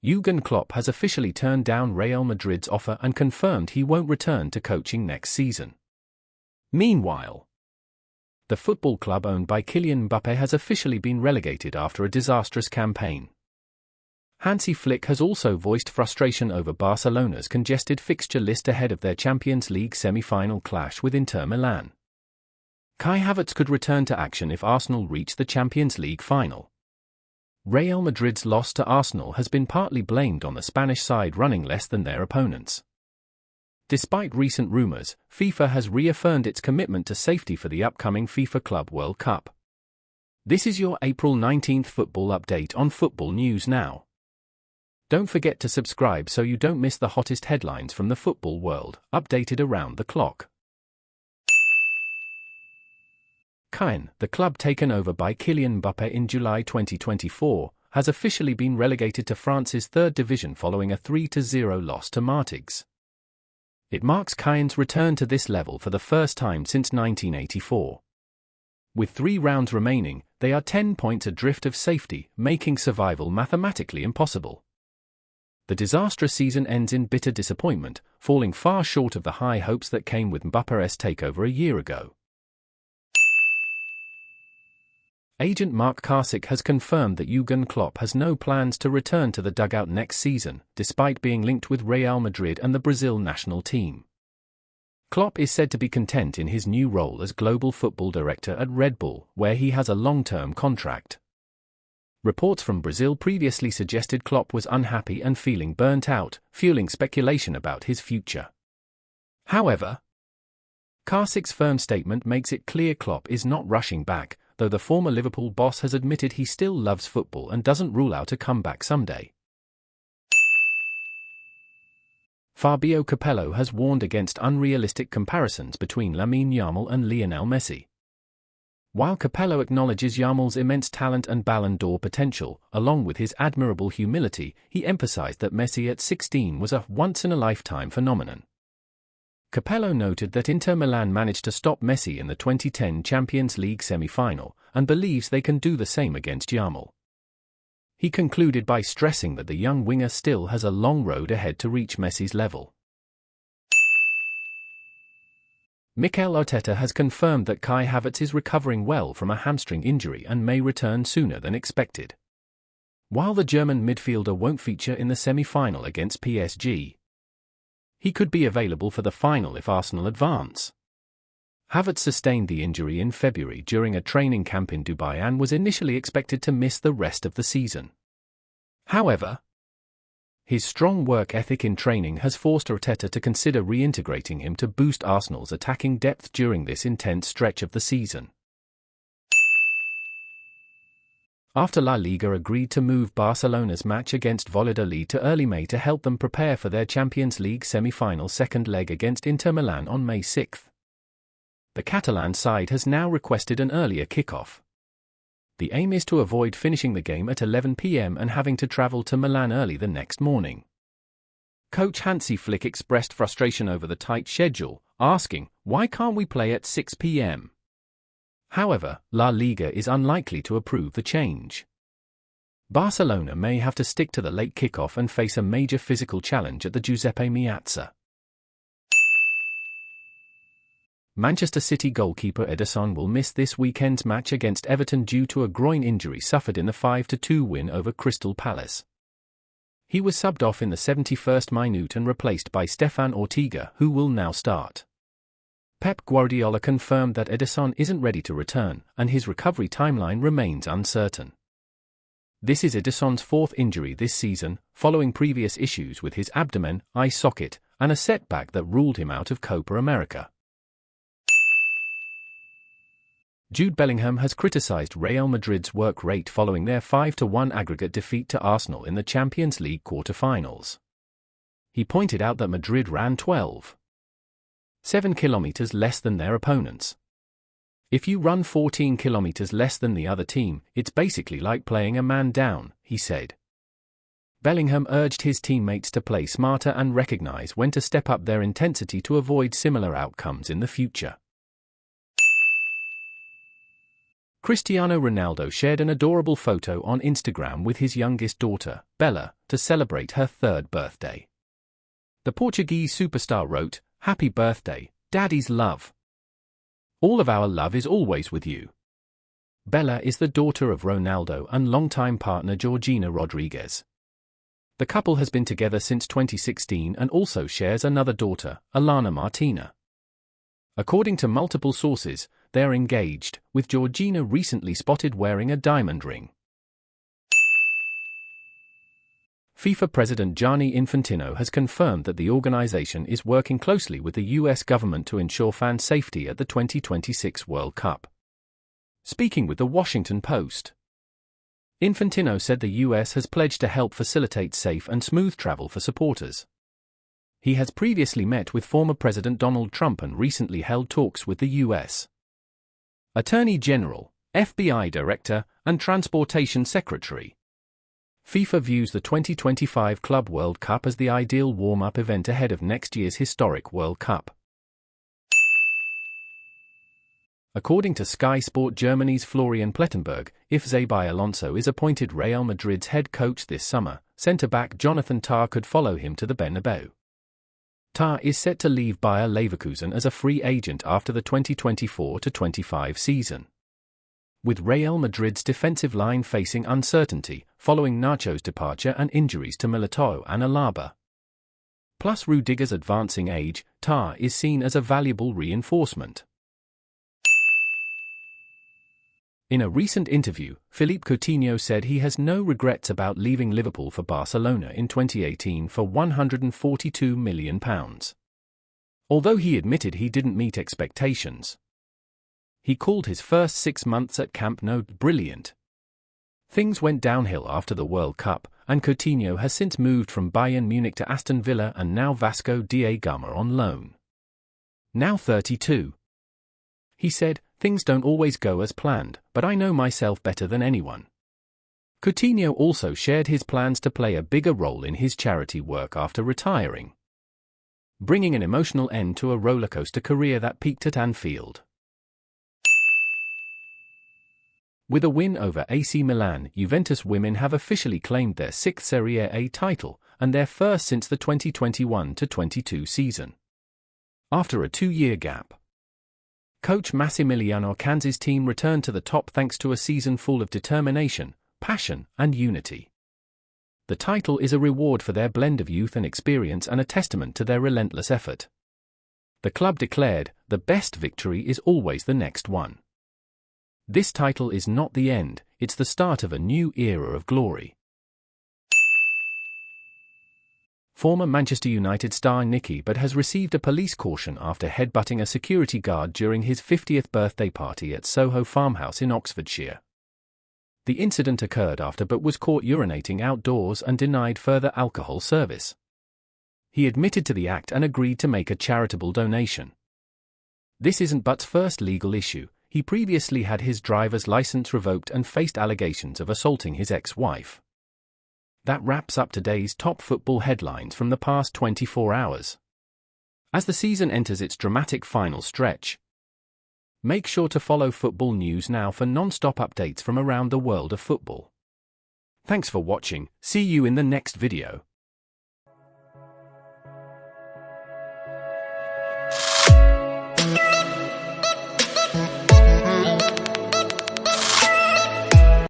Jurgen Klopp has officially turned down Real Madrid's offer and confirmed he won't return to coaching next season. Meanwhile, the football club owned by Kylian Mbappé has officially been relegated after a disastrous campaign. Hansi Flick has also voiced frustration over Barcelona's congested fixture list ahead of their Champions League semi-final clash with Inter Milan. Kai Havertz could return to action if Arsenal reach the Champions League final. Real Madrid's loss to Arsenal has been partly blamed on the Spanish side running less than their opponents. Despite recent rumors, FIFA has reaffirmed its commitment to safety for the upcoming FIFA Club World Cup. This is your April 19th football update on Football News Now. Don't forget to subscribe so you don't miss the hottest headlines from the football world, updated around the clock. Caen, the club taken over by Kylian Mbappé in July 2024, has officially been relegated to France's third division following a 3-0 loss to Martigues. It marks Caen's return to this level for the first time since 1984. With 3 rounds remaining, they are 10 points adrift of safety, making survival mathematically impossible. The disastrous season ends in bitter disappointment, falling far short of the high hopes that came with Mbappé's takeover a year ago. Agent Mark Karsick has confirmed that Jurgen Klopp has no plans to return to the dugout next season, despite being linked with Real Madrid and the Brazil national team. Klopp is said to be content in his new role as global football director at Red Bull, where he has a long-term contract. Reports from Brazil previously suggested Klopp was unhappy and feeling burnt out, fueling speculation about his future. However, Karsick's firm statement makes it clear Klopp is not rushing back, though the former Liverpool boss has admitted he still loves football and doesn't rule out a comeback someday. Fabio Capello has warned against unrealistic comparisons between Lamine Yamal and Lionel Messi. While Capello acknowledges Yamal's immense talent and Ballon d'Or potential, along with his admirable humility, he emphasized that Messi at 16 was a once-in-a-lifetime phenomenon. Capello noted that Inter Milan managed to stop Messi in the 2010 Champions League semi-final, and believes they can do the same against Yamal. He concluded by stressing that the young winger still has a long road ahead to reach Messi's level. Mikel Arteta has confirmed that Kai Havertz is recovering well from a hamstring injury and may return sooner than expected. While the German midfielder won't feature in the semi-final against PSG, he could be available for the final if Arsenal advance. Havertz sustained the injury in February during a training camp in Dubai and was initially expected to miss the rest of the season. However, his strong work ethic in training has forced Arteta to consider reintegrating him to boost Arsenal's attacking depth during this intense stretch of the season. After La Liga agreed to move Barcelona's match against Valladolid to early May to help them prepare for their Champions League semi-final second leg against Inter Milan on May 6. The Catalan side has now requested an earlier kickoff. The aim is to avoid finishing the game at 11 p.m. and having to travel to Milan early the next morning. Coach Hansi Flick expressed frustration over the tight schedule, asking, "Why can't we play at 6 p.m.? However, La Liga is unlikely to approve the change. Barcelona may have to stick to the late kickoff and face a major physical challenge at the Giuseppe Meazza. Manchester City goalkeeper Ederson will miss this weekend's match against Everton due to a groin injury suffered in the 5-2 win over Crystal Palace. He was subbed off in the 71st minute and replaced by Stefan Ortega, who will now start. Pep Guardiola confirmed that Ederson isn't ready to return, and his recovery timeline remains uncertain. This is Ederson's 4th injury this season, following previous issues with his abdomen, eye socket, and a setback that ruled him out of Copa America. Jude Bellingham has criticized Real Madrid's work rate following their 5-1 aggregate defeat to Arsenal in the Champions League quarter-finals. He pointed out that Madrid ran 12.7 kilometers less than their opponents. If you run 14 kilometers less than the other team, it's basically like playing a man down, he said. Bellingham urged his teammates to play smarter and recognize when to step up their intensity to avoid similar outcomes in the future. Cristiano Ronaldo shared an adorable photo on Instagram with his youngest daughter, Bella, to celebrate her 3rd birthday. The Portuguese superstar wrote, "Happy birthday, Daddy's love. All of our love is always with you." Bella is the daughter of Ronaldo and longtime partner Georgina Rodriguez. The couple has been together since 2016 and also shares another daughter, Alana Martina. According to multiple sources, they are engaged, with Georgina recently spotted wearing a diamond ring. FIFA President Gianni Infantino has confirmed that the organization is working closely with the US government to ensure fan safety at the 2026 World Cup. Speaking with the Washington Post, Infantino said the US has pledged to help facilitate safe and smooth travel for supporters. He has previously met with former President Donald Trump and recently held talks with the U.S. Attorney General, FBI Director, and Transportation Secretary. FIFA views the 2025 Club World Cup as the ideal warm-up event ahead of next year's historic World Cup. According to Sky Sport Germany's Florian Plettenberg, if Xabi Alonso is appointed Real Madrid's head coach this summer, centre-back Jonathan Tah could follow him to the Bernabeu. Tah is set to leave Bayer Leverkusen as a free agent after the 2024-25 season. With Real Madrid's defensive line facing uncertainty, following Nacho's departure and injuries to Militao and Alaba. Plus Rudiger's advancing age, Tah is seen as a valuable reinforcement. In a recent interview, Philippe Coutinho said he has no regrets about leaving Liverpool for Barcelona in 2018 for £142 million. Although he admitted he didn't meet expectations. He called his first 6 months at Camp Nou brilliant. Things went downhill after the World Cup, and Coutinho has since moved from Bayern Munich to Aston Villa and now Vasco da Gama on loan. Now 32. He said, "Things don't always go as planned, but I know myself better than anyone." Coutinho also shared his plans to play a bigger role in his charity work after retiring, bringing an emotional end to a rollercoaster career that peaked at Anfield. With a win over AC Milan, Juventus women have officially claimed their 6th Serie A title, and their first since the 2021-22 season. After a 2-year gap, coach Massimiliano Canzi's team returned to the top thanks to a season full of determination, passion, and unity. The title is a reward for their blend of youth and experience and a testament to their relentless effort. The club declared, "The best victory is always the next one. This title is not the end, it's the start of a new era of glory." Former Manchester United star Nicky Butt has received a police caution after headbutting a security guard during his 50th birthday party at Soho Farmhouse in Oxfordshire. The incident occurred after Butt was caught urinating outdoors and denied further alcohol service. He admitted to the act and agreed to make a charitable donation. This isn't Butt's first legal issue. He previously had his driver's license revoked and faced allegations of assaulting his ex-wife. That wraps up today's top football headlines from the past 24 hours. As the season enters its dramatic final stretch, make sure to follow Football News Now for non-stop updates from around the world of football. Thanks for watching, see you in the next video.